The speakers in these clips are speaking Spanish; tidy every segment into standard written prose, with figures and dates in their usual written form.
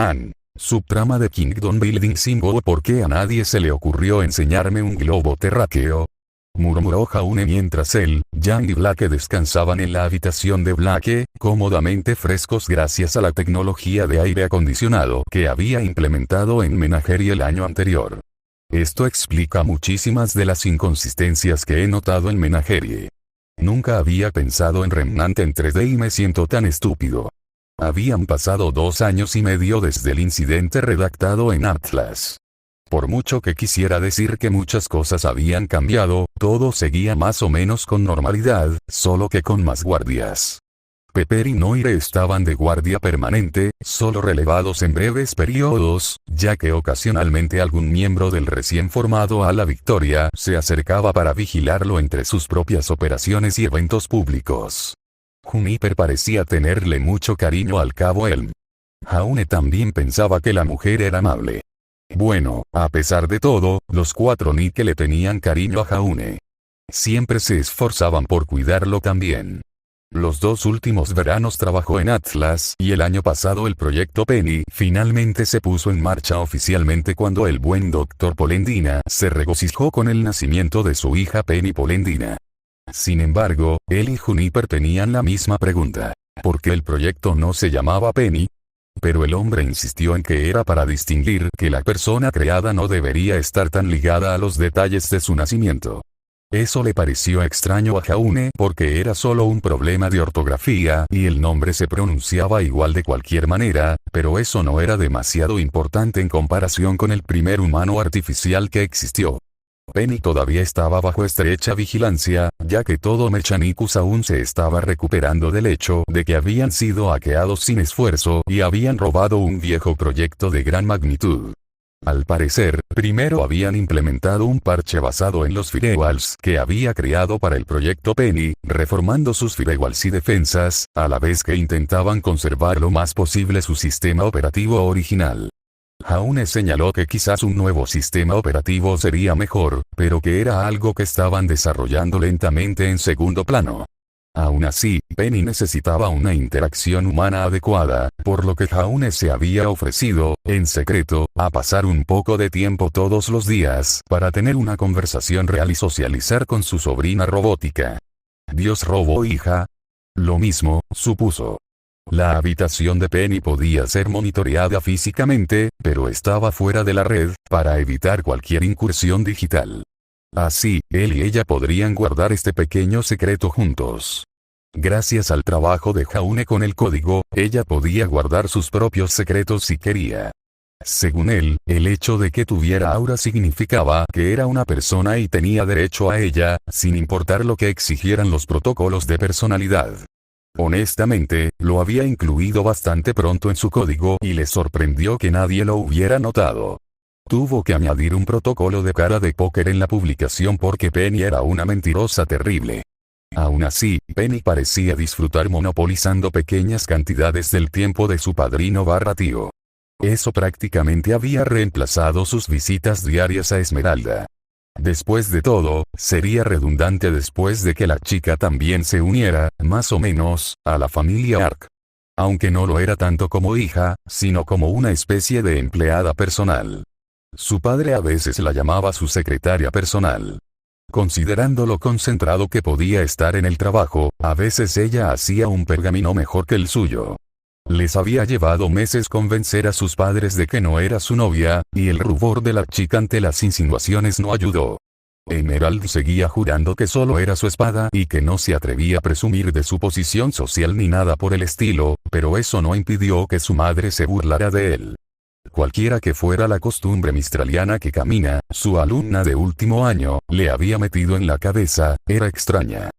Han. Subtrama de Kingdom Building Symbol. ¿Por qué a nadie se le ocurrió enseñarme un globo terráqueo? Murmuró Jaune mientras él, Yang y Blake descansaban en la habitación de Blake, cómodamente frescos gracias a la tecnología de aire acondicionado que había implementado en Menagerie el año anterior. Esto explica muchísimas de las inconsistencias que he notado en Menagerie. Nunca había pensado en Remnant en 3D y me siento tan estúpido. Habían pasado 2 años y medio desde el incidente redactado en Atlas. Por mucho que quisiera decir que muchas cosas habían cambiado, todo seguía más o menos con normalidad, solo que con más guardias. Pepper y Noire estaban de guardia permanente, solo relevados en breves periodos, ya que ocasionalmente algún miembro del recién formado Ala Victoria se acercaba para vigilarlo entre sus propias operaciones y eventos públicos. Juniper parecía tenerle mucho cariño al Cabo Elm. Jaune también pensaba que la mujer era amable. Bueno, a pesar de todo, los 4 Nike le tenían cariño a Jaune. Siempre se esforzaban por cuidarlo también. Los 2 últimos veranos trabajó en Atlas y el año pasado el proyecto Penny finalmente se puso en marcha oficialmente cuando el buen Dr. Polendina se regocijó con el nacimiento de su hija Penny Polendina. Sin embargo, él y Juniper tenían la misma pregunta. ¿Por qué el proyecto no se llamaba Penny? Pero el hombre insistió en que era para distinguir que la persona creada no debería estar tan ligada a los detalles de su nacimiento. Eso le pareció extraño a Jaune porque era solo un problema de ortografía y el nombre se pronunciaba igual de cualquier manera, pero eso no era demasiado importante en comparación con el primer humano artificial que existió. Penny todavía estaba bajo estrecha vigilancia, ya que todo Mechanicus aún se estaba recuperando del hecho de que habían sido hackeados sin esfuerzo y habían robado un viejo proyecto de gran magnitud. Al parecer, primero habían implementado un parche basado en los firewalls que había creado para el proyecto Penny, reformando sus firewalls y defensas, a la vez que intentaban conservar lo más posible su sistema operativo original. Jaune señaló que quizás un nuevo sistema operativo sería mejor, pero que era algo que estaban desarrollando lentamente en segundo plano. Aún así, Penny necesitaba una interacción humana adecuada, por lo que Jaune se había ofrecido, en secreto, a pasar un poco de tiempo todos los días para tener una conversación real y socializar con su sobrina robótica. ¿Dios robo hija? Lo mismo, supuso. La habitación de Penny podía ser monitoreada físicamente, pero estaba fuera de la red, para evitar cualquier incursión digital. Así, él y ella podrían guardar este pequeño secreto juntos. Gracias al trabajo de Jaune con el código, ella podía guardar sus propios secretos si quería. Según él, el hecho de que tuviera aura significaba que era una persona y tenía derecho a ella, sin importar lo que exigieran los protocolos de personalidad. Honestamente, lo había incluido bastante pronto en su código y le sorprendió que nadie lo hubiera notado. Tuvo que añadir un protocolo de cara de póker en la publicación porque Penny era una mentirosa terrible. Aún así, Penny parecía disfrutar monopolizando pequeñas cantidades del tiempo de su padrino / tío. Eso prácticamente había reemplazado sus visitas diarias a Esmeralda. Después de todo, sería redundante después de que la chica también se uniera, más o menos, a la familia Ark. Aunque no lo era tanto como hija, sino como una especie de empleada personal. Su padre a veces la llamaba su secretaria personal. Considerando lo concentrado que podía estar en el trabajo, a veces ella hacía un pergamino mejor que el suyo. Les había llevado meses convencer a sus padres de que no era su novia, y el rubor de la chica ante las insinuaciones no ayudó. Emerald seguía jurando que solo era su espada y que no se atrevía a presumir de su posición social ni nada por el estilo, pero eso no impidió que su madre se burlara de él. Cualquiera que fuera la costumbre mistraliana que Camina, su alumna de último año, le había metido en la cabeza, era extraña.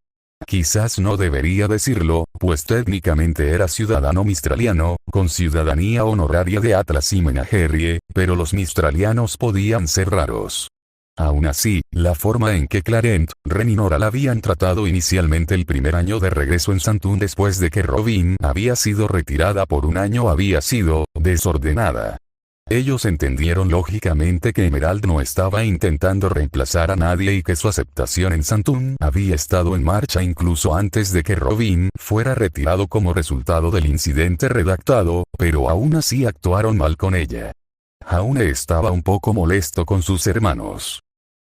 Quizás no debería decirlo, pues técnicamente era ciudadano mistraliano, con ciudadanía honoraria de Atlas y Menagerie, pero los mistralianos podían ser raros. Aún así, la forma en que Clarent, Ren y Nora la habían tratado inicialmente el primer año de regreso en Santún después de que Robin había sido retirada por un año había sido desordenada. Ellos entendieron lógicamente que Emerald no estaba intentando reemplazar a nadie y que su aceptación en Santún había estado en marcha incluso antes de que Robin fuera retirado como resultado del incidente redactado, pero aún así actuaron mal con ella. Jaune estaba un poco molesto con sus hermanos.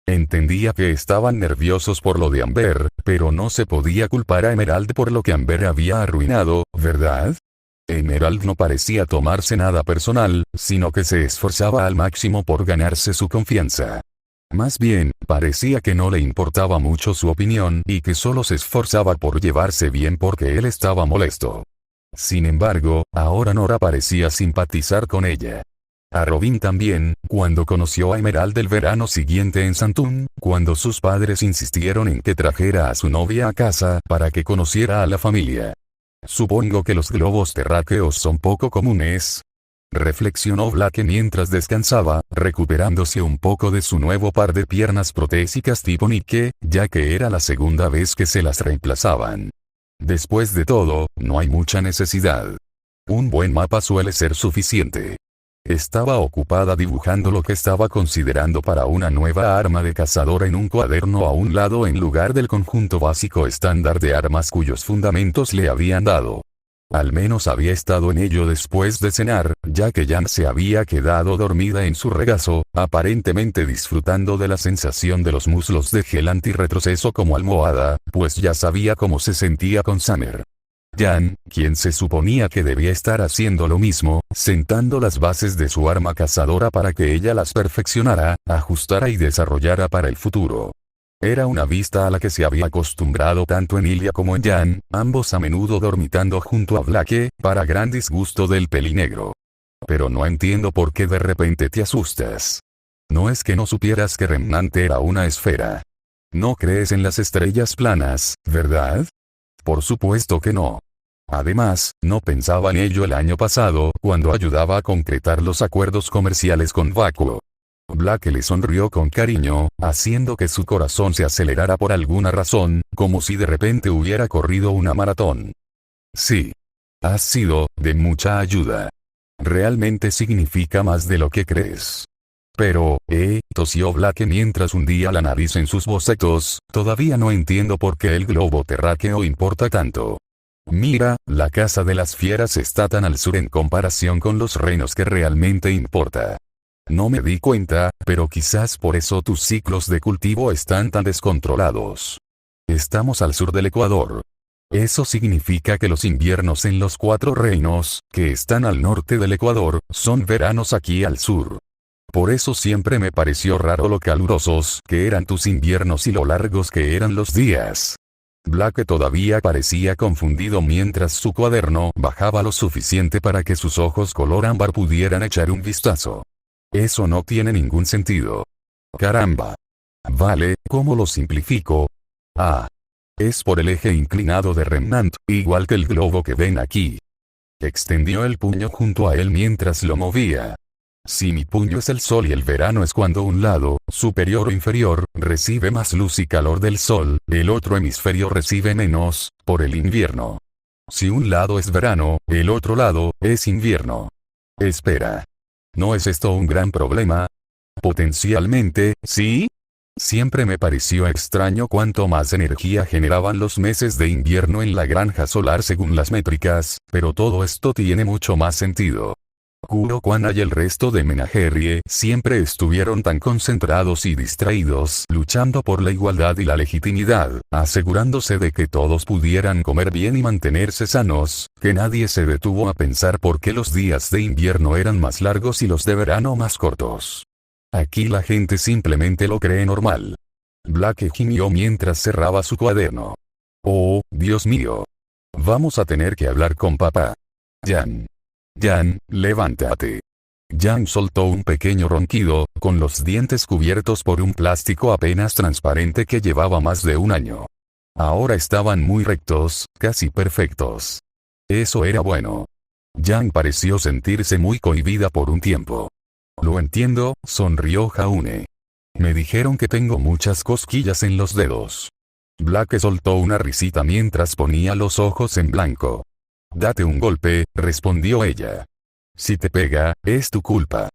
Entendía que estaban nerviosos por lo de Amber, pero no se podía culpar a Emerald por lo que Amber había arruinado, ¿verdad? Emerald no parecía tomarse nada personal, sino que se esforzaba al máximo por ganarse su confianza. Más bien, parecía que no le importaba mucho su opinión y que solo se esforzaba por llevarse bien porque él estaba molesto. Sin embargo, ahora Nora parecía simpatizar con ella. A Robin también, cuando conoció a Emerald el verano siguiente en Santún, cuando sus padres insistieron en que trajera a su novia a casa para que conociera a la familia. Supongo que los globos terráqueos son poco comunes. Reflexionó Blake mientras descansaba, recuperándose un poco de su nuevo par de piernas protésicas tipo Nike, ya que era la segunda vez que se las reemplazaban. Después de todo, no hay mucha necesidad. Un buen mapa suele ser suficiente. Estaba ocupada dibujando lo que estaba considerando para una nueva arma de cazadora en un cuaderno a un lado en lugar del conjunto básico estándar de armas cuyos fundamentos le habían dado. Al menos había estado en ello después de cenar, ya que Jan se había quedado dormida en su regazo, aparentemente disfrutando de la sensación de los muslos de gel antirretroceso como almohada, pues ya sabía cómo se sentía con Summer. Jan, quien se suponía que debía estar haciendo lo mismo, sentando las bases de su arma cazadora para que ella las perfeccionara, ajustara y desarrollara para el futuro. Era una vista a la que se había acostumbrado tanto en Ilya como en Jan, ambos a menudo dormitando junto a Blake, para gran disgusto del pelinegro. Pero no entiendo por qué de repente te asustas. No es que no supieras que Remnant era una esfera. No crees en las estrellas planas, ¿verdad? Por supuesto que no. Además, no pensaba en ello el año pasado, cuando ayudaba a concretar los acuerdos comerciales con Vacuo. Blake le sonrió con cariño, haciendo que su corazón se acelerara por alguna razón, como si de repente hubiera corrido una maratón. Sí. Has sido de mucha ayuda. Realmente significa más de lo que crees. Pero, tosió Blake mientras hundía la nariz en sus bocetos, todavía no entiendo por qué el globo terráqueo importa tanto. Mira, la casa de las fieras está tan al sur en comparación con los reinos que realmente importa. No me di cuenta, pero quizás por eso tus ciclos de cultivo están tan descontrolados. Estamos al sur del Ecuador. Eso significa que los inviernos en los 4 reinos, que están al norte del Ecuador, son veranos aquí al sur. Por eso siempre me pareció raro lo calurosos que eran tus inviernos y lo largos que eran los días. Blake todavía parecía confundido mientras su cuaderno bajaba lo suficiente para que sus ojos color ámbar pudieran echar un vistazo. Eso no tiene ningún sentido. Caramba. Vale, ¿cómo lo simplifico? Ah. Es por el eje inclinado de Remnant, igual que el globo que ven aquí. Extendió el puño junto a él mientras lo movía. Si mi puño es el sol y el verano es cuando un lado, superior o inferior, recibe más luz y calor del sol, el otro hemisferio recibe menos, por el invierno. Si un lado es verano, el otro lado, es invierno. Espera. ¿No es esto un gran problema? Potencialmente, ¿sí? Siempre me pareció extraño cuánto más energía generaban los meses de invierno en la granja solar según las métricas, pero todo esto tiene mucho más sentido. Kuro-Kwana y el resto de Menagerie siempre estuvieron tan concentrados y distraídos luchando por la igualdad y la legitimidad, asegurándose de que todos pudieran comer bien y mantenerse sanos, que nadie se detuvo a pensar por qué los días de invierno eran más largos y los de verano más cortos. Aquí la gente simplemente lo cree normal. Blake gimió mientras cerraba su cuaderno. Oh, Dios mío. Vamos a tener que hablar con papá. Jan, levántate. Jan soltó un pequeño ronquido, con los dientes cubiertos por un plástico apenas transparente que llevaba más de un año. Ahora estaban muy rectos, casi perfectos. Eso era bueno. Jan pareció sentirse muy cohibida por un tiempo. Lo entiendo, sonrió Jaune. Me dijeron que tengo muchas cosquillas en los dedos. Blake soltó una risita mientras ponía los ojos en blanco. Date un golpe, respondió ella. Si te pega, es tu culpa.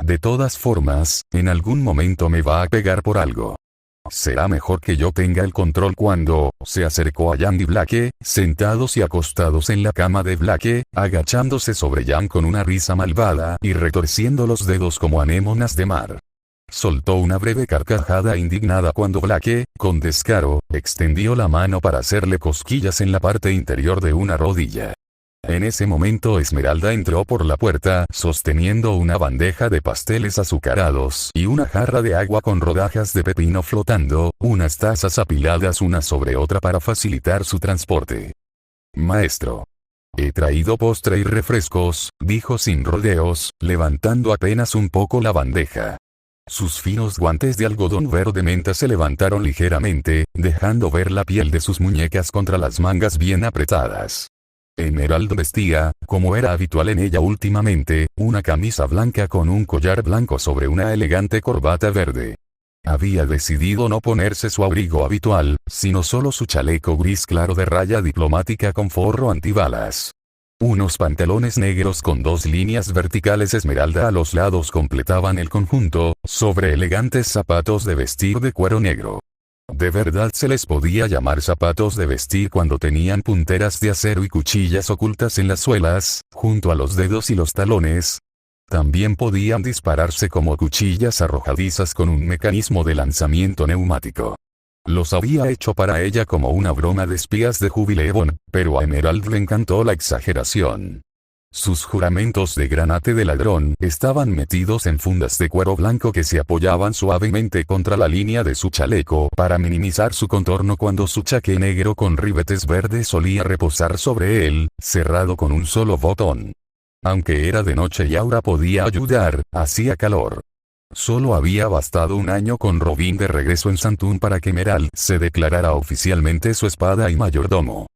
De todas formas, en algún momento me va a pegar por algo. Será mejor que yo tenga el control cuando se acercó a Jan y Blake, sentados y acostados en la cama de Blake, agachándose sobre Jan con una risa malvada y retorciendo los dedos como anémonas de mar. Soltó una breve carcajada indignada cuando Blake, con descaro, extendió la mano para hacerle cosquillas en la parte interior de una rodilla. En ese momento Esmeralda entró por la puerta sosteniendo una bandeja de pasteles azucarados y una jarra de agua con rodajas de pepino flotando, unas tazas apiladas una sobre otra para facilitar su transporte. Maestro. He traído postre y refrescos, dijo sin rodeos, levantando apenas un poco la bandeja. Sus finos guantes de algodón verde menta se levantaron ligeramente, dejando ver la piel de sus muñecas contra las mangas bien apretadas. Emerald vestía, como era habitual en ella últimamente, una camisa blanca con un collar blanco sobre una elegante corbata verde. Había decidido no ponerse su abrigo habitual, sino solo su chaleco gris claro de raya diplomática con forro antibalas. Unos pantalones negros con 2 líneas verticales esmeralda a los lados completaban el conjunto, sobre elegantes zapatos de vestir de cuero negro. ¿De verdad se les podía llamar zapatos de vestir cuando tenían punteras de acero y cuchillas ocultas en las suelas, junto a los dedos y los talones? También podían dispararse como cuchillas arrojadizas con un mecanismo de lanzamiento neumático. Los había hecho para ella como una broma de espías de Jubileon, pero a Emerald le encantó la exageración. Sus juramentos de granate de ladrón estaban metidos en fundas de cuero blanco que se apoyaban suavemente contra la línea de su chaleco para minimizar su contorno cuando su chaqué negro con ribetes verdes solía reposar sobre él, cerrado con un solo botón. Aunque era de noche y Aura podía ayudar, hacía calor. Solo había bastado un año con Robin de regreso en Santún para que Emerald se declarara oficialmente su espada y mayordomo.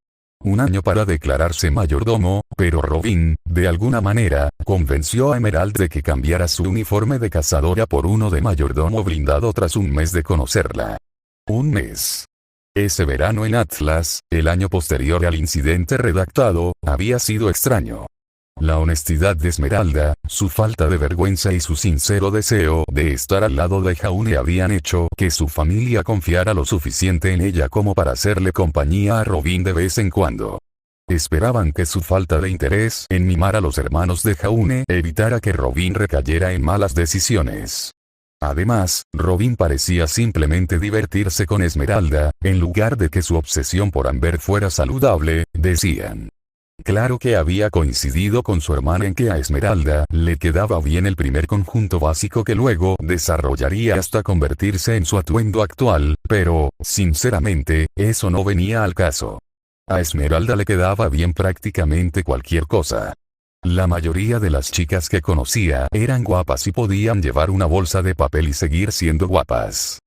Un año para declararse mayordomo, pero Robin, de alguna manera, convenció a Emerald de que cambiara su uniforme de cazadora por uno de mayordomo blindado tras un mes de conocerla. Un mes. Ese verano en Atlas, el año posterior al incidente redactado, había sido extraño. La honestidad de Esmeralda, su falta de vergüenza y su sincero deseo de estar al lado de Jaune habían hecho que su familia confiara lo suficiente en ella como para hacerle compañía a Robin de vez en cuando. Esperaban que su falta de interés en mimar a los hermanos de Jaune evitara que Robin recayera en malas decisiones. Además, Robin parecía simplemente divertirse con Esmeralda, en lugar de que su obsesión por Amber fuera saludable, decían. Claro que había coincidido con su hermana en que a Esmeralda le quedaba bien el primer conjunto básico que luego desarrollaría hasta convertirse en su atuendo actual, pero, sinceramente, eso no venía al caso. A Esmeralda le quedaba bien prácticamente cualquier cosa. La mayoría de las chicas que conocía eran guapas y podían llevar una bolsa de papel y seguir siendo guapas.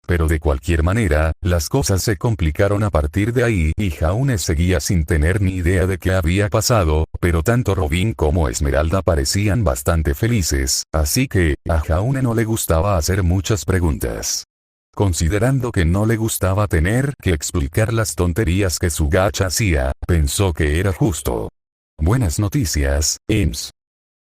Pero de cualquier manera, las cosas se complicaron a partir de ahí y Jaune seguía sin tener ni idea de qué había pasado, pero tanto Robin como Esmeralda parecían bastante felices, así que, a Jaune no le gustaba hacer muchas preguntas. Considerando que no le gustaba tener que explicar las tonterías que su gacha hacía, pensó que era justo. Buenas noticias, Ems.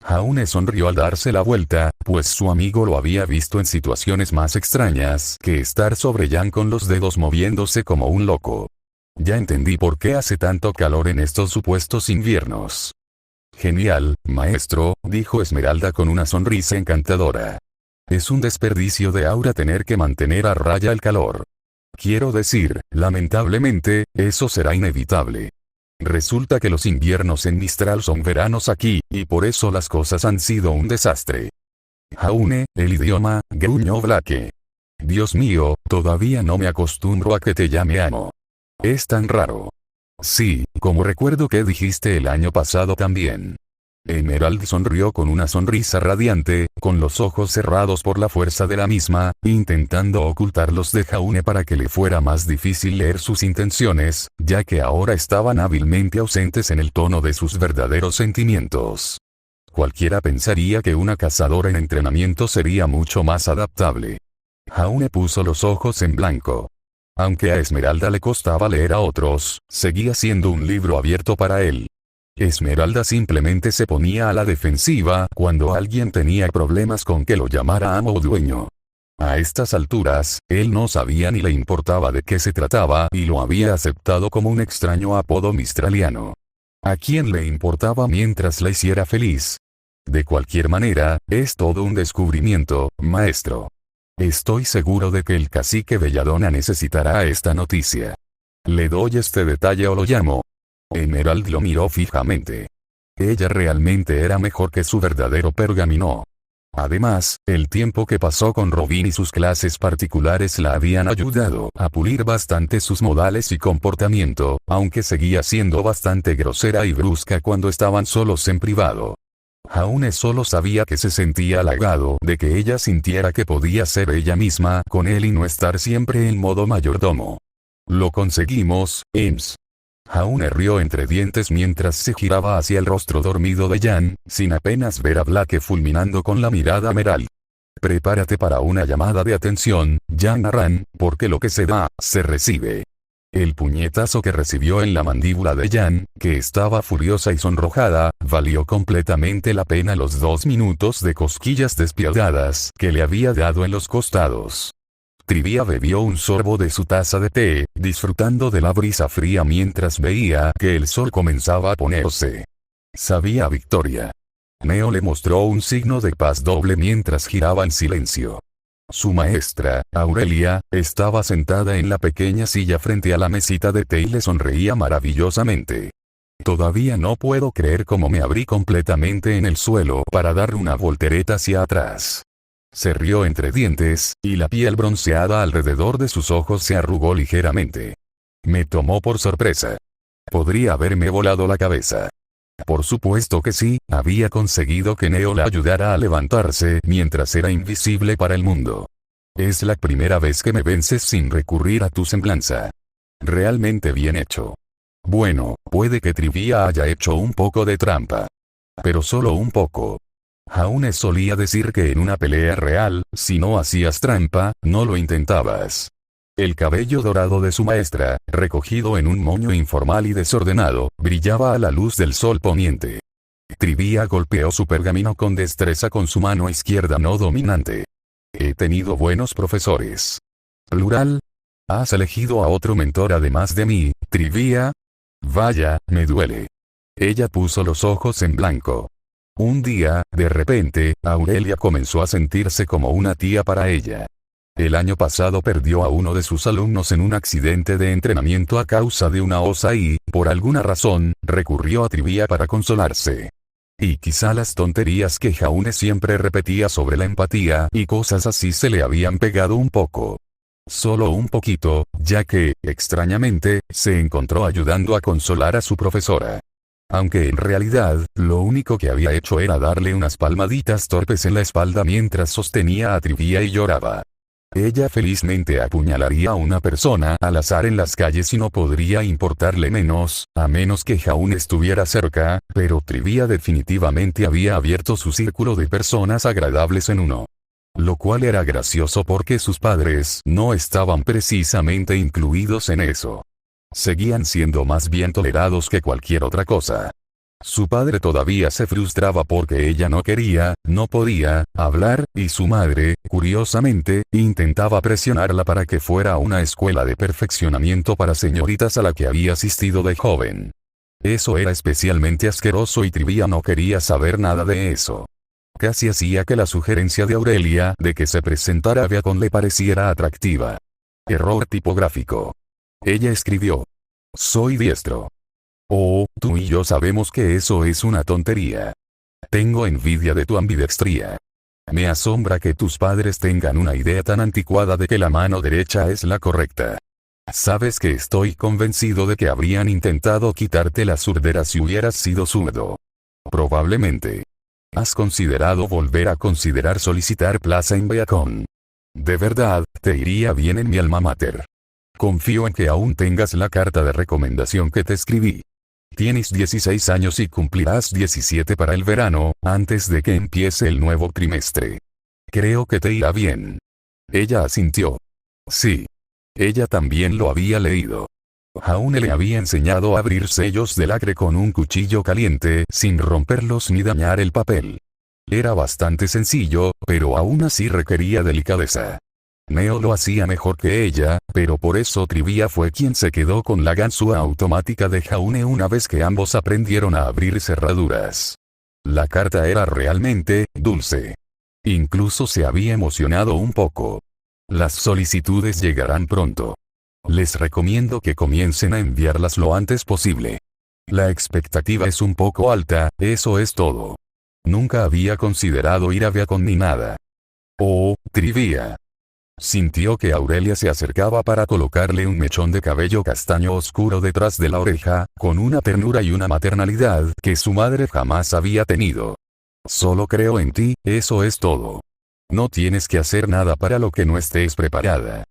Jaune sonrió al darse la vuelta, pues su amigo lo había visto en situaciones más extrañas que estar sobre Jan con los dedos moviéndose como un loco. Ya entendí por qué hace tanto calor en estos supuestos inviernos. Genial, maestro, dijo Esmeralda con una sonrisa encantadora. Es un desperdicio de aura tener que mantener a raya el calor. Quiero decir, lamentablemente, eso será inevitable. Resulta que los inviernos en Mistral son veranos aquí, y por eso las cosas han sido un desastre. Jaune, el idioma, gruñó Blake. Dios mío, todavía no me acostumbro a que te llame amo. Es tan raro. Sí, como recuerdo que dijiste el año pasado también. Emerald sonrió con una sonrisa radiante, con los ojos cerrados por la fuerza de la misma, intentando ocultarlos de Jaune para que le fuera más difícil leer sus intenciones, ya que ahora estaban hábilmente ausentes en el tono de sus verdaderos sentimientos. Cualquiera pensaría que una cazadora en entrenamiento sería mucho más adaptable. Jaune puso los ojos en blanco. Aunque a Esmeralda le costaba leer a otros, seguía siendo un libro abierto para él. Esmeralda simplemente se ponía a la defensiva cuando alguien tenía problemas con que lo llamara amo o dueño. A estas alturas, él no sabía ni le importaba de qué se trataba y lo había aceptado como un extraño apodo mistraliano. ¿A quién le importaba mientras la hiciera feliz? De cualquier manera, es todo un descubrimiento, maestro. Estoy seguro de que el cacique Belladonna necesitará esta noticia. ¿Le doy este detalle o lo llamo? Emerald lo miró fijamente. Ella realmente era mejor que su verdadero pergamino. Además, el tiempo que pasó con Robin y sus clases particulares la habían ayudado a pulir bastante sus modales y comportamiento, aunque seguía siendo bastante grosera y brusca cuando estaban solos en privado. Jaune solo sabía que se sentía halagado de que ella sintiera que podía ser ella misma con él y no estar siempre en modo mayordomo. Lo conseguimos, Ems. Jaune rió entre dientes mientras se giraba hacia el rostro dormido de Jan, sin apenas ver a Blake fulminando con la mirada Emerald. Prepárate para una llamada de atención, Jan Arryn, porque lo que se da, se recibe. El puñetazo que recibió en la mandíbula de Jan, que estaba furiosa y sonrojada, valió completamente la pena los 2 minutos de cosquillas despiadadas que le había dado en los costados. Trivia bebió un sorbo de su taza de té, disfrutando de la brisa fría mientras veía que el sol comenzaba a ponerse. Sabía victoria. Neo le mostró un signo de paz doble mientras giraba en silencio. Su maestra, Aurelia, estaba sentada en la pequeña silla frente a la mesita de té y le sonreía maravillosamente. Todavía no puedo creer cómo me abrí completamente en el suelo para dar una voltereta hacia atrás. Se rió entre dientes, y la piel bronceada alrededor de sus ojos se arrugó ligeramente. Me tomó por sorpresa. Podría haberme volado la cabeza. Por supuesto que sí, había conseguido que Neo la ayudara a levantarse mientras era invisible para el mundo. Es la primera vez que me vences sin recurrir a tu semblanza. Realmente bien hecho. Bueno, puede que Trivia haya hecho un poco de trampa. Pero solo un poco. Jaune solía decir que en una pelea real, si no hacías trampa, no lo intentabas. El cabello dorado de su maestra, recogido en un moño informal y desordenado, brillaba a la luz del sol poniente. Trivia golpeó su pergamino con destreza con su mano izquierda no dominante. He tenido buenos profesores. Plural. ¿Has elegido a otro mentor además de mí, Trivia? Vaya, me duele. Ella puso los ojos en blanco. Un día, de repente, Aurelia comenzó a sentirse como una tía para ella. El año pasado perdió a uno de sus alumnos en un accidente de entrenamiento a causa de una osa y, por alguna razón, recurrió a Trivia para consolarse. Y quizá las tonterías que Jaune siempre repetía sobre la empatía y cosas así se le habían pegado un poco. Solo un poquito, ya que, extrañamente, se encontró ayudando a consolar a su profesora. Aunque en realidad, lo único que había hecho era darle unas palmaditas torpes en la espalda mientras sostenía a Trivia y lloraba. Ella felizmente apuñalaría a una persona al azar en las calles y no podría importarle menos, a menos que Jaune estuviera cerca, pero Trivia definitivamente había abierto su círculo de personas agradables en uno. Lo cual era gracioso porque sus padres no estaban precisamente incluidos en eso. Seguían siendo más bien tolerados que cualquier otra cosa. Su padre todavía se frustraba porque ella no quería, no podía, hablar, y su madre, curiosamente, intentaba presionarla para que fuera a una escuela de perfeccionamiento para señoritas a la que había asistido de joven. Eso era especialmente asqueroso y Trivia no quería saber nada de eso. Casi hacía que la sugerencia de Aurelia de que se presentara a Beacon le pareciera atractiva. Error tipográfico. Ella escribió: soy diestro. Oh, tú y yo sabemos que eso es una tontería. Tengo envidia de tu ambidextría. Me asombra que tus padres tengan una idea tan anticuada de que la mano derecha es la correcta. Sabes que estoy convencido de que habrían intentado quitarte la surdera si hubieras sido zurdo. Probablemente. ¿Has considerado volver a considerar solicitar plaza en Beacon? De verdad, te iría bien en mi alma mater. Confío en que aún tengas la carta de recomendación que te escribí. Tienes 16 años y cumplirás 17 para el verano, antes de que empiece el nuevo trimestre. Creo que te irá bien. Ella asintió. Sí. Ella también lo había leído. Jaune le había enseñado a abrir sellos de lacre con un cuchillo caliente, sin romperlos ni dañar el papel. Era bastante sencillo, pero aún así requería delicadeza. Neo lo hacía mejor que ella, pero por eso Trivia fue quien se quedó con la ganzúa automática de Jaune una vez que ambos aprendieron a abrir cerraduras. La carta era realmente dulce. Incluso se había emocionado un poco. Las solicitudes llegarán pronto. Les recomiendo que comiencen a enviarlas lo antes posible. La expectativa es un poco alta, eso es todo. Nunca había considerado ir a Beacon ni nada. Oh, Trivia. Sintió que Aurelia se acercaba para colocarle un mechón de cabello castaño oscuro detrás de la oreja, con una ternura y una maternalidad que su madre jamás había tenido. Solo creo en ti, eso es todo. No tienes que hacer nada para lo que no estés preparada.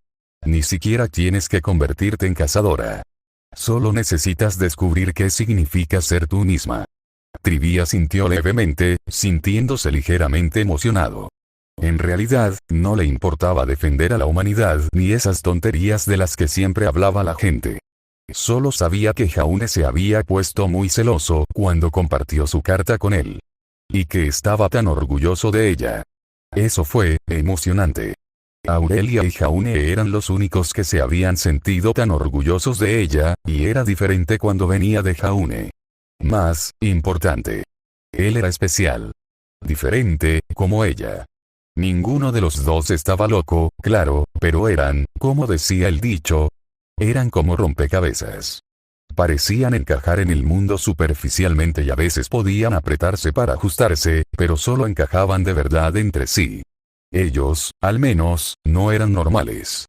Ni siquiera tienes que convertirte en cazadora. Solo necesitas descubrir qué significa ser tú misma. Trivia sintió levemente, sintiéndose ligeramente emocionado. En realidad, no le importaba defender a la humanidad ni esas tonterías de las que siempre hablaba la gente. Solo sabía que Jaune se había puesto muy celoso cuando compartió su carta con él. Y que estaba tan orgulloso de ella. Eso fue emocionante. Aurelia y Jaune eran los únicos que se habían sentido tan orgullosos de ella, y era diferente cuando venía de Jaune. Más importante. Él era especial. Diferente, como ella. Ninguno de los dos estaba loco, claro, pero eran, como decía el dicho, eran como rompecabezas. Parecían encajar en el mundo superficialmente y a veces podían apretarse para ajustarse, pero solo encajaban de verdad entre sí. Ellos, al menos, no eran normales.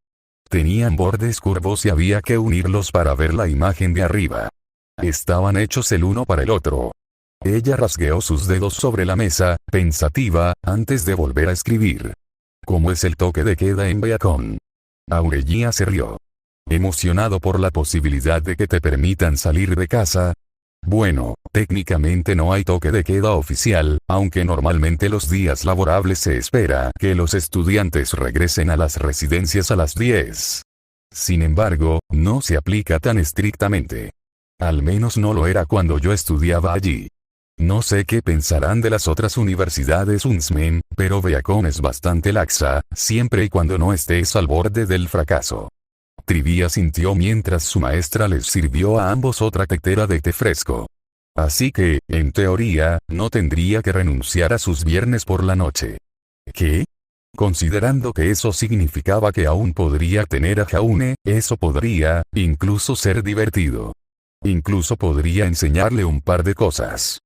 Tenían bordes curvos y había que unirlos para ver la imagen de arriba. Estaban hechos el uno para el otro. Ella rasgueó sus dedos sobre la mesa, pensativa, antes de volver a escribir. ¿Cómo es el toque de queda en Beacon? Aurelia se rió. ¿Emocionado por la posibilidad de que te permitan salir de casa? Bueno, técnicamente no hay toque de queda oficial, aunque normalmente los días laborables se espera que los estudiantes regresen a las residencias a las 10. Sin embargo, no se aplica tan estrictamente. Al menos no lo era cuando yo estudiaba allí. No sé qué pensarán de las otras universidades UNSMEN, pero Beacon es bastante laxa, siempre y cuando no estés al borde del fracaso. Trivia sintió mientras su maestra les sirvió a ambos otra tetera de té fresco. Así que, en teoría, no tendría que renunciar a sus viernes por la noche. ¿Qué? Considerando que eso significaba que aún podría tener a Jaune, eso podría, incluso ser divertido. Incluso podría enseñarle un par de cosas.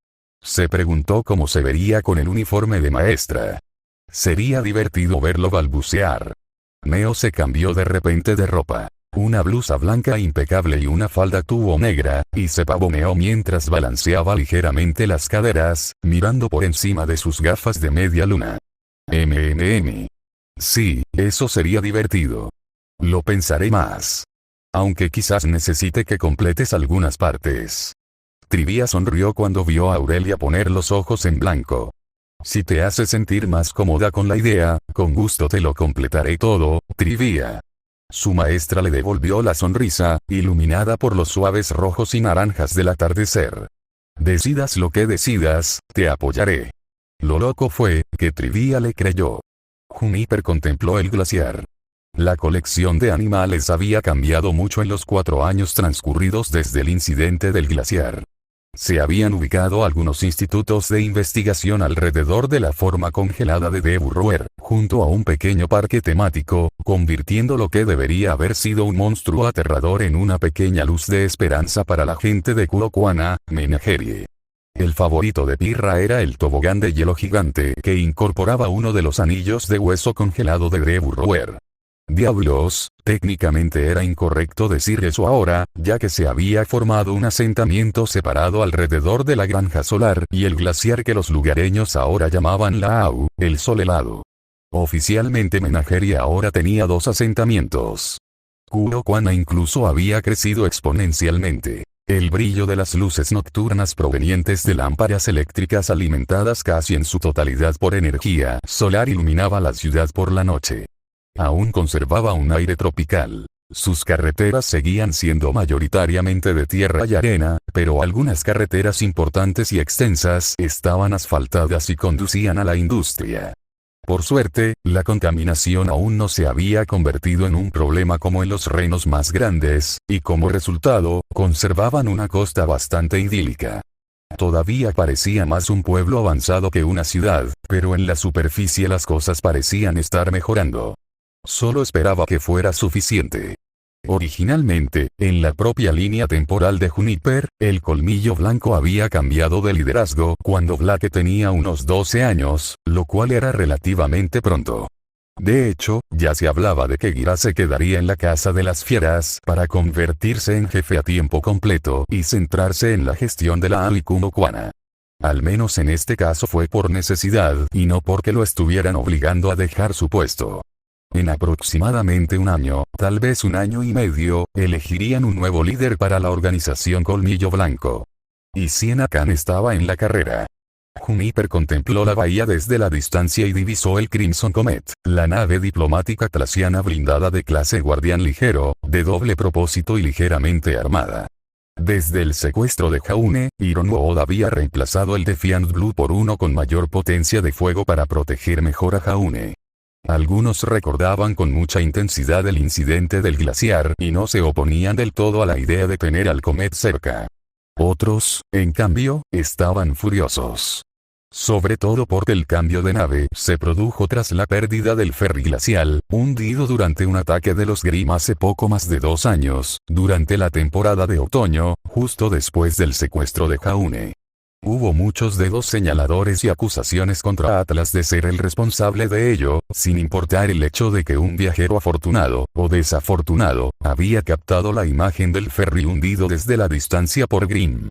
Se preguntó cómo se vería con el uniforme de maestra. Sería divertido verlo balbucear. Neo se cambió de repente de ropa. Una blusa blanca impecable y una falda tubo negra, y se pavoneó mientras balanceaba ligeramente las caderas, mirando por encima de sus gafas de media luna. Sí, eso sería divertido. Lo pensaré más. Aunque quizás necesite que completes algunas partes. Trivia sonrió cuando vio a Aurelia poner los ojos en blanco. Si te hace sentir más cómoda con la idea, con gusto te lo completaré todo, Trivia. Su maestra le devolvió la sonrisa, iluminada por los suaves rojos y naranjas del atardecer. Decidas lo que decidas, te apoyaré. Lo loco fue, que Trivia le creyó. Juniper contempló el glaciar. La colección de animales había cambiado mucho en los 4 años transcurridos desde el incidente del glaciar. Se habían ubicado algunos institutos de investigación alrededor de la forma congelada de Deburroer, junto a un pequeño parque temático, convirtiendo lo que debería haber sido un monstruo aterrador en una pequeña luz de esperanza para la gente de Kurokuana, Menagerie. El favorito de Pirra era el tobogán de hielo gigante que incorporaba uno de los anillos de hueso congelado de Deburroer. Diablos, técnicamente era incorrecto decir eso ahora, ya que se había formado un asentamiento separado alrededor de la granja solar y el glaciar que los lugareños ahora llamaban Laau, el sol helado. Oficialmente Menagerie ahora tenía 2 asentamientos. Kurokuana incluso había crecido exponencialmente. El brillo de las luces nocturnas provenientes de lámparas eléctricas alimentadas casi en su totalidad por energía solar iluminaba la ciudad por la noche. Aún conservaba un aire tropical. Sus carreteras seguían siendo mayoritariamente de tierra y arena, pero algunas carreteras importantes y extensas estaban asfaltadas y conducían a la industria. Por suerte, la contaminación aún no se había convertido en un problema como en los reinos más grandes, y como resultado, conservaban una costa bastante idílica. Todavía parecía más un pueblo avanzado que una ciudad, pero en la superficie las cosas parecían estar mejorando. Solo esperaba que fuera suficiente. Originalmente, en la propia línea temporal de Juniper, el Colmillo Blanco había cambiado de liderazgo cuando Blake tenía unos 12 años, lo cual era relativamente pronto. De hecho, ya se hablaba de que Gira se quedaría en la Casa de las Fieras para convertirse en jefe a tiempo completo y centrarse en la gestión de la Alikumo Kuana. Al menos en este caso fue por necesidad y no porque lo estuvieran obligando a dejar su puesto. En aproximadamente un año, tal vez un año y medio, elegirían un nuevo líder para la organización Colmillo Blanco. Y Siena Khan estaba en la carrera. Juniper contempló la bahía desde la distancia y divisó el Crimson Comet, la nave diplomática tlasiana blindada de clase Guardián Ligero, de doble propósito y ligeramente armada. Desde el secuestro de Jaune, Ironwood había reemplazado el Defiant Blue por uno con mayor potencia de fuego para proteger mejor a Jaune. Algunos recordaban con mucha intensidad el incidente del glaciar y no se oponían del todo a la idea de tener al Comet cerca. Otros, en cambio, estaban furiosos. Sobre todo porque el cambio de nave se produjo tras la pérdida del ferry glacial, hundido durante un ataque de los Grimm hace poco más de 2 años, durante la temporada de otoño, justo después del secuestro de Jaune. Hubo muchos dedos señaladores y acusaciones contra Atlas de ser el responsable de ello, sin importar el hecho de que un viajero afortunado, o desafortunado, había captado la imagen del ferry hundido desde la distancia por Grimm.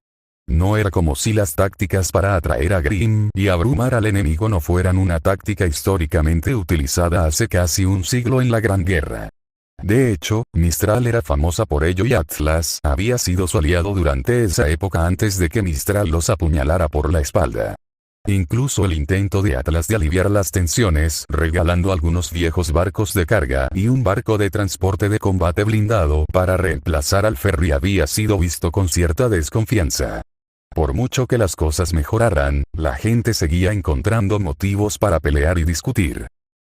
No era como si las tácticas para atraer a Grimm y abrumar al enemigo no fueran una táctica históricamente utilizada hace casi un siglo en la Gran Guerra. De hecho, Mistral era famosa por ello y Atlas había sido su aliado durante esa época antes de que Mistral los apuñalara por la espalda. Incluso el intento de Atlas de aliviar las tensiones regalando algunos viejos barcos de carga y un barco de transporte de combate blindado para reemplazar al ferry había sido visto con cierta desconfianza. Por mucho que las cosas mejoraran, la gente seguía encontrando motivos para pelear y discutir.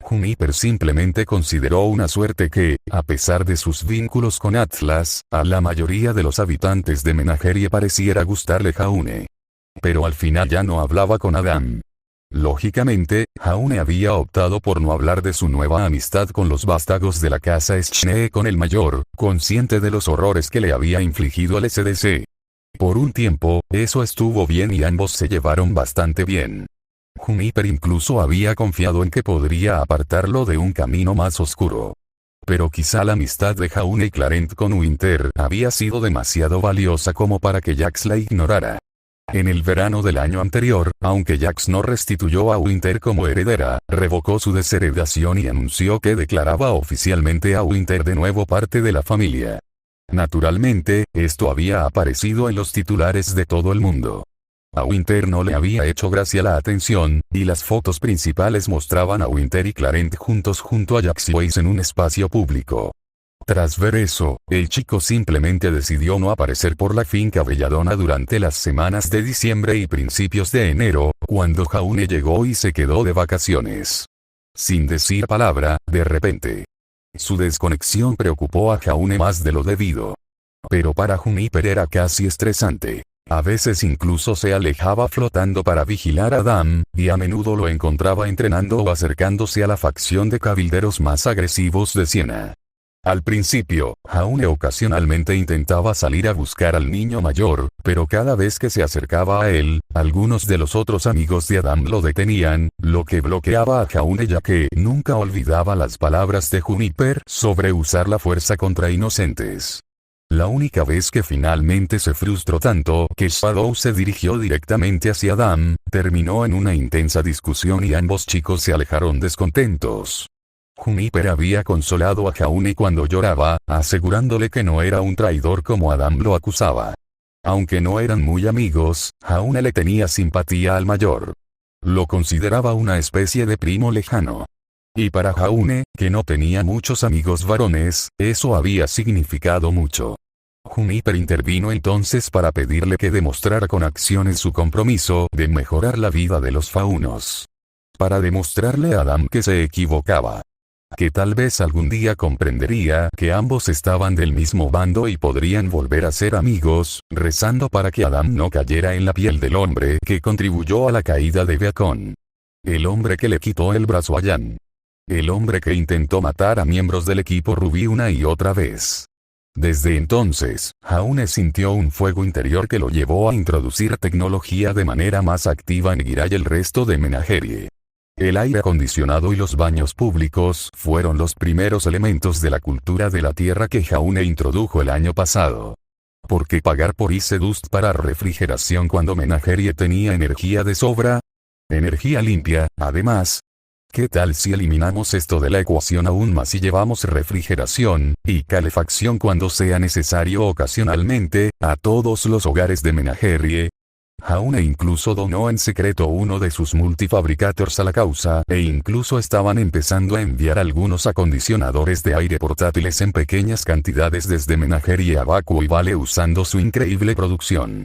Juniper simplemente consideró una suerte que, a pesar de sus vínculos con Atlas, a la mayoría de los habitantes de Menagerie pareciera gustarle Jaune. Pero al final ya no hablaba con Adam. Lógicamente, Jaune había optado por no hablar de su nueva amistad con los vástagos de la casa Schnee con el mayor, consciente de los horrores que le había infligido el SDC. Por un tiempo, eso estuvo bien y ambos se llevaron bastante bien. Juniper incluso había confiado en que podría apartarlo de un camino más oscuro. Pero quizá la amistad de Jaune y Clarent con Winter había sido demasiado valiosa como para que Jax la ignorara. En el verano del año anterior, aunque Jax no restituyó a Winter como heredera, revocó su desheredación y anunció que declaraba oficialmente a Winter de nuevo parte de la familia. Naturalmente, esto había aparecido en los titulares de todo el mundo. A Winter no le había hecho gracia la atención, y las fotos principales mostraban a Winter y Clarent juntos junto a Jax y Weiss en un espacio público. Tras ver eso, el chico simplemente decidió no aparecer por la finca Belladonna durante las semanas de diciembre y principios de enero, cuando Jaune llegó y se quedó de vacaciones. Sin decir palabra, de repente. Su desconexión preocupó a Jaune más de lo debido. Pero para Juniper era casi estresante. A veces incluso se alejaba flotando para vigilar a Adam, y a menudo lo encontraba entrenando o acercándose a la facción de cabilderos más agresivos de Siena. Al principio, Jaune ocasionalmente intentaba salir a buscar al niño mayor, pero cada vez que se acercaba a él, algunos de los otros amigos de Adam lo detenían, lo que bloqueaba a Jaune ya que nunca olvidaba las palabras de Juniper sobre usar la fuerza contra inocentes. La única vez que finalmente se frustró tanto que Shadow se dirigió directamente hacia Adam, terminó en una intensa discusión y ambos chicos se alejaron descontentos. Juniper había consolado a Jaune cuando lloraba, asegurándole que no era un traidor como Adam lo acusaba. Aunque no eran muy amigos, Jaune le tenía simpatía al mayor. Lo consideraba una especie de primo lejano. Y para Jaune, que no tenía muchos amigos varones, eso había significado mucho. Juniper intervino entonces para pedirle que demostrara con acciones su compromiso de mejorar la vida de los faunos. Para demostrarle a Adam que se equivocaba. Que tal vez algún día comprendería que ambos estaban del mismo bando y podrían volver a ser amigos, rezando para que Adam no cayera en la piel del hombre que contribuyó a la caída de Beacon. El hombre que le quitó el brazo a Jan. El hombre que intentó matar a miembros del equipo Rubí una y otra vez. Desde entonces, Jaune sintió un fuego interior que lo llevó a introducir tecnología de manera más activa en Giray y el resto de Menagerie. El aire acondicionado y los baños públicos fueron los primeros elementos de la cultura de la Tierra que Jaune introdujo el año pasado. ¿Por qué pagar por Isedust para refrigeración cuando Menagerie tenía energía de sobra? Energía limpia, además. ¿Qué tal si eliminamos esto de la ecuación aún más y llevamos refrigeración y calefacción cuando sea necesario ocasionalmente a todos los hogares de Menagerie? Jaune incluso donó en secreto uno de sus multifabricators a la causa e incluso estaban empezando a enviar algunos acondicionadores de aire portátiles en pequeñas cantidades desde Menagerie a Vacuo y Vale usando su increíble producción.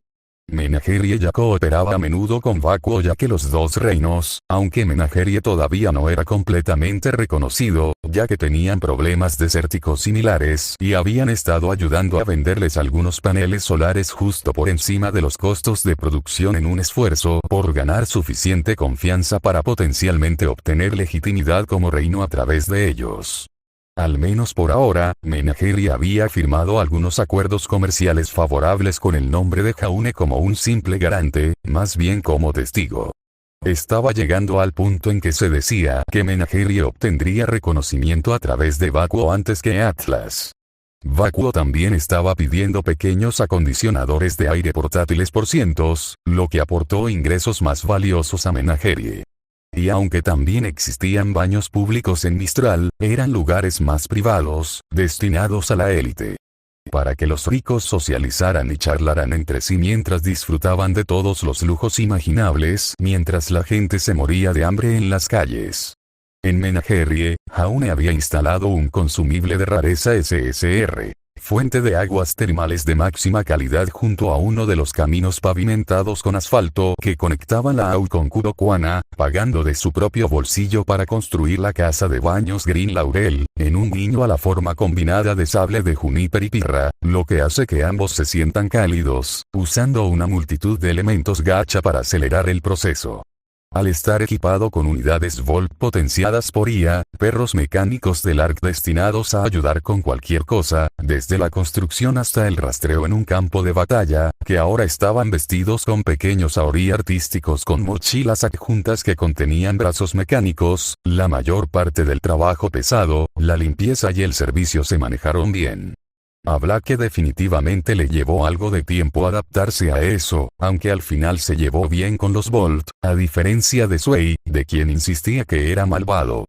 Menagerie ya cooperaba a menudo con Vacuo ya que los dos reinos, aunque Menagerie todavía no era completamente reconocido, ya que tenían problemas desérticos similares y habían estado ayudando a venderles algunos paneles solares justo por encima de los costos de producción en un esfuerzo por ganar suficiente confianza para potencialmente obtener legitimidad como reino a través de ellos. Al menos por ahora, Menagerie había firmado algunos acuerdos comerciales favorables con el nombre de Jaune como un simple garante, más bien como testigo. Estaba llegando al punto en que se decía que Menagerie obtendría reconocimiento a través de Vacuo antes que Atlas. Vacuo también estaba pidiendo pequeños acondicionadores de aire portátiles por cientos, lo que aportó ingresos más valiosos a Menagerie. Y aunque también existían baños públicos en Mistral, eran lugares más privados, destinados a la élite. Para que los ricos socializaran y charlaran entre sí mientras disfrutaban de todos los lujos imaginables, mientras la gente se moría de hambre en las calles. En Menagerie, Jaune había instalado un consumible de rareza SSR. Fuente de aguas termales de máxima calidad junto a uno de los caminos pavimentados con asfalto que conectaban la AU con Kurokuana, pagando de su propio bolsillo para construir la casa de baños Green Laurel, en un guiño a la forma combinada de sable de Juniper y Pirra, lo que hace que ambos se sientan cálidos, usando una multitud de elementos gacha para acelerar el proceso. Al estar equipado con unidades Volt potenciadas por IA, perros mecánicos del ARC destinados a ayudar con cualquier cosa, desde la construcción hasta el rastreo en un campo de batalla, que ahora estaban vestidos con pequeños aori artísticos con mochilas adjuntas que contenían brazos mecánicos, la mayor parte del trabajo pesado, la limpieza y el servicio se manejaron bien. A Blake definitivamente le llevó algo de tiempo adaptarse a eso, aunque al final se llevó bien con los Bolt, a diferencia de Sway, de quien insistía que era malvado.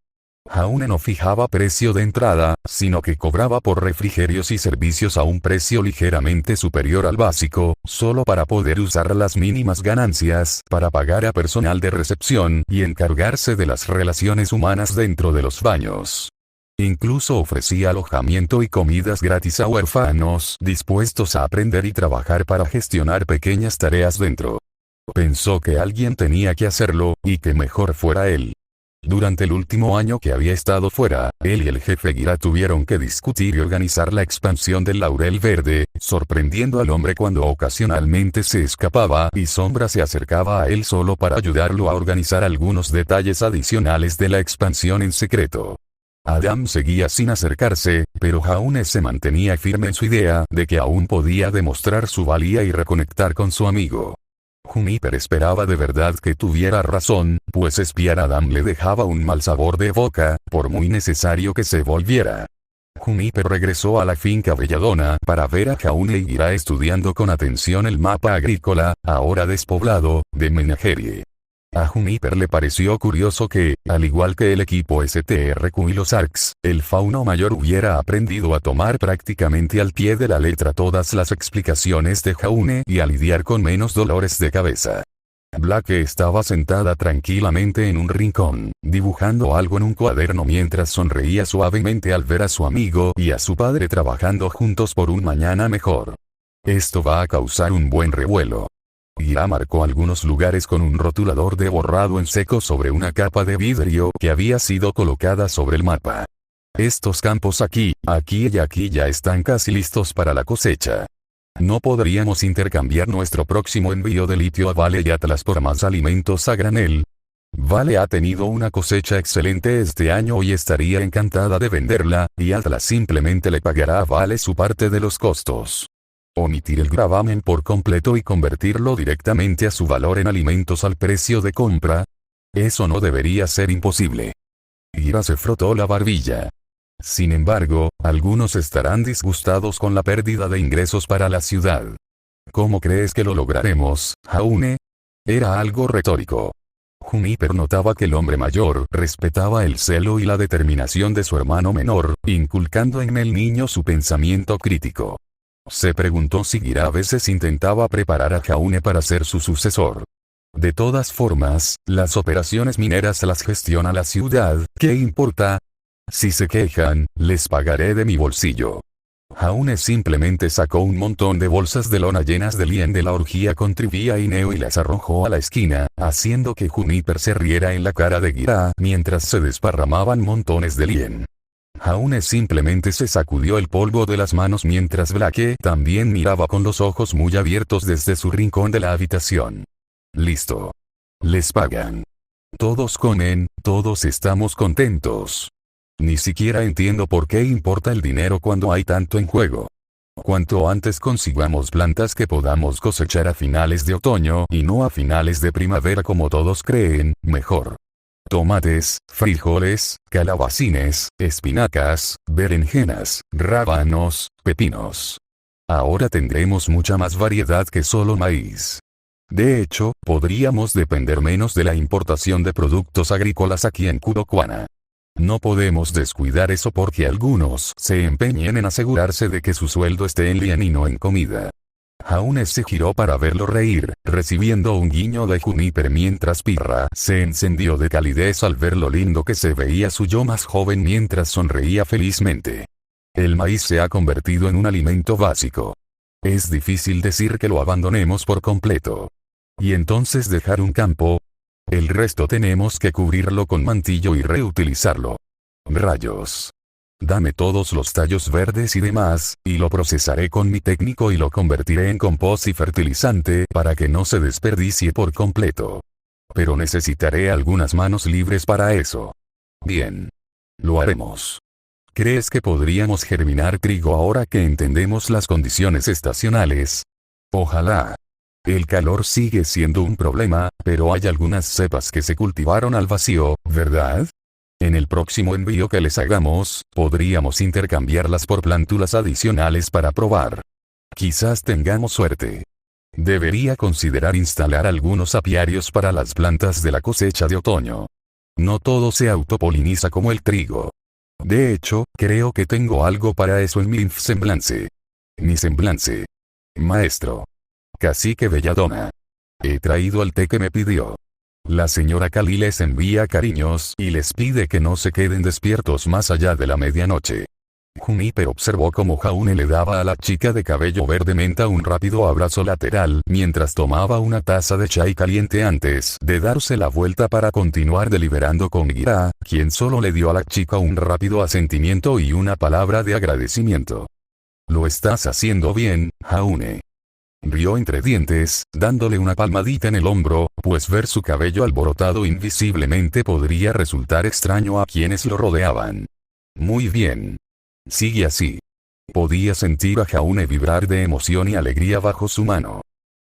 Jaune no fijaba precio de entrada, sino que cobraba por refrigerios y servicios a un precio ligeramente superior al básico, solo para poder usar las mínimas ganancias para pagar a personal de recepción y encargarse de las relaciones humanas dentro de los baños. Incluso ofrecía alojamiento y comidas gratis a huérfanos dispuestos a aprender y trabajar para gestionar pequeñas tareas dentro. Pensó que alguien tenía que hacerlo, y que mejor fuera él. Durante el último año que había estado fuera, él y el jefe Gira tuvieron que discutir y organizar la expansión del Laurel Verde, sorprendiendo al hombre cuando ocasionalmente se escapaba y Sombra se acercaba a él solo para ayudarlo a organizar algunos detalles adicionales de la expansión en secreto. Adam seguía sin acercarse, pero Jaune se mantenía firme en su idea de que aún podía demostrar su valía y reconectar con su amigo. Juniper esperaba de verdad que tuviera razón, pues espiar a Adam le dejaba un mal sabor de boca, por muy necesario que se volviera. Juniper regresó a la finca Belladona para ver a Jaune y Gira estudiando con atención el mapa agrícola, ahora despoblado, de Menagerie. A Juniper le pareció curioso que, al igual que el equipo STRQ y los ARCs, el fauno mayor hubiera aprendido a tomar prácticamente al pie de la letra todas las explicaciones de Jaune y a lidiar con menos dolores de cabeza. Blake estaba sentada tranquilamente en un rincón, dibujando algo en un cuaderno mientras sonreía suavemente al ver a su amigo y a su padre trabajando juntos por un mañana mejor. Esto va a causar un buen revuelo. Gira marcó algunos lugares con un rotulador de borrado en seco sobre una capa de vidrio que había sido colocada sobre el mapa. Estos campos aquí, aquí y aquí ya están casi listos para la cosecha. ¿No podríamos intercambiar nuestro próximo envío de litio a Vale y Atlas por más alimentos a granel? Vale ha tenido una cosecha excelente este año y estaría encantada de venderla, y Atlas simplemente le pagará a Vale su parte de los costos. Omitir el gravamen por completo y convertirlo directamente a su valor en alimentos al precio de compra. Eso no debería ser imposible. Gira se frotó la barbilla. Sin embargo, algunos estarán disgustados con la pérdida de ingresos para la ciudad. ¿Cómo crees que lo lograremos, Jaune? Era algo retórico. Juniper notaba que el hombre mayor respetaba el celo y la determinación de su hermano menor, inculcando en el niño su pensamiento crítico. Se preguntó si Gira a veces intentaba preparar a Jaune para ser su sucesor. De todas formas, las operaciones mineras las gestiona la ciudad, ¿qué importa? Si se quejan, les pagaré de mi bolsillo. Jaune simplemente sacó un montón de bolsas de lona llenas de lien de la orgía con Trivia y Neo y las arrojó a la esquina, haciendo que Juniper se riera en la cara de Gira mientras se desparramaban montones de lien. Jaune simplemente se sacudió el polvo de las manos mientras Blake también miraba con los ojos muy abiertos desde su rincón de la habitación. Listo. Les pagan. Todos comen, todos estamos contentos. Ni siquiera entiendo por qué importa el dinero cuando hay tanto en juego. Cuanto antes consigamos plantas que podamos cosechar a finales de otoño y no a finales de primavera como todos creen, mejor. Tomates, frijoles, calabacines, espinacas, berenjenas, rábanos, pepinos. Ahora tendremos mucha más variedad que solo maíz. De hecho, podríamos depender menos de la importación de productos agrícolas aquí en Kurokuana. No podemos descuidar eso porque algunos se empeñen en asegurarse de que su sueldo esté en lien y no en comida. Jaune se giró para verlo reír, recibiendo un guiño de Juniper mientras Pirra se encendió de calidez al ver lo lindo que se veía su yo más joven mientras sonreía felizmente. El maíz se ha convertido en un alimento básico. Es difícil decir que lo abandonemos por completo. ¿Y entonces dejar un campo? El resto tenemos que cubrirlo con mantillo y reutilizarlo. Rayos. Dame todos los tallos verdes y demás, y lo procesaré con mi técnico y lo convertiré en compost y fertilizante para que no se desperdicie por completo. Pero necesitaré algunas manos libres para eso. Bien. Lo haremos. ¿Crees que podríamos germinar trigo ahora que entendemos las condiciones estacionales? Ojalá. El calor sigue siendo un problema, pero hay algunas cepas que se cultivaron al vacío, ¿verdad? En el próximo envío que les hagamos, podríamos intercambiarlas por plántulas adicionales para probar. Quizás tengamos suerte. Debería considerar instalar algunos apiarios para las plantas de la cosecha de otoño. No todo se autopoliniza como el trigo. De hecho, creo que tengo algo para eso en mi semblance. Mi semblance. Maestro. Cacique Belladona. He traído el té que me pidió. La señora Kali les envía cariños y les pide que no se queden despiertos más allá de la medianoche. Juniper observó cómo Jaune le daba a la chica de cabello verde menta un rápido abrazo lateral mientras tomaba una taza de chai caliente antes de darse la vuelta para continuar deliberando con Gira, quien solo le dio a la chica un rápido asentimiento y una palabra de agradecimiento. Lo estás haciendo bien, Jaune. Rió entre dientes, dándole una palmadita en el hombro, pues ver su cabello alborotado invisiblemente podría resultar extraño a quienes lo rodeaban. Muy bien. Sigue así. Podía sentir a Jaune vibrar de emoción y alegría bajo su mano.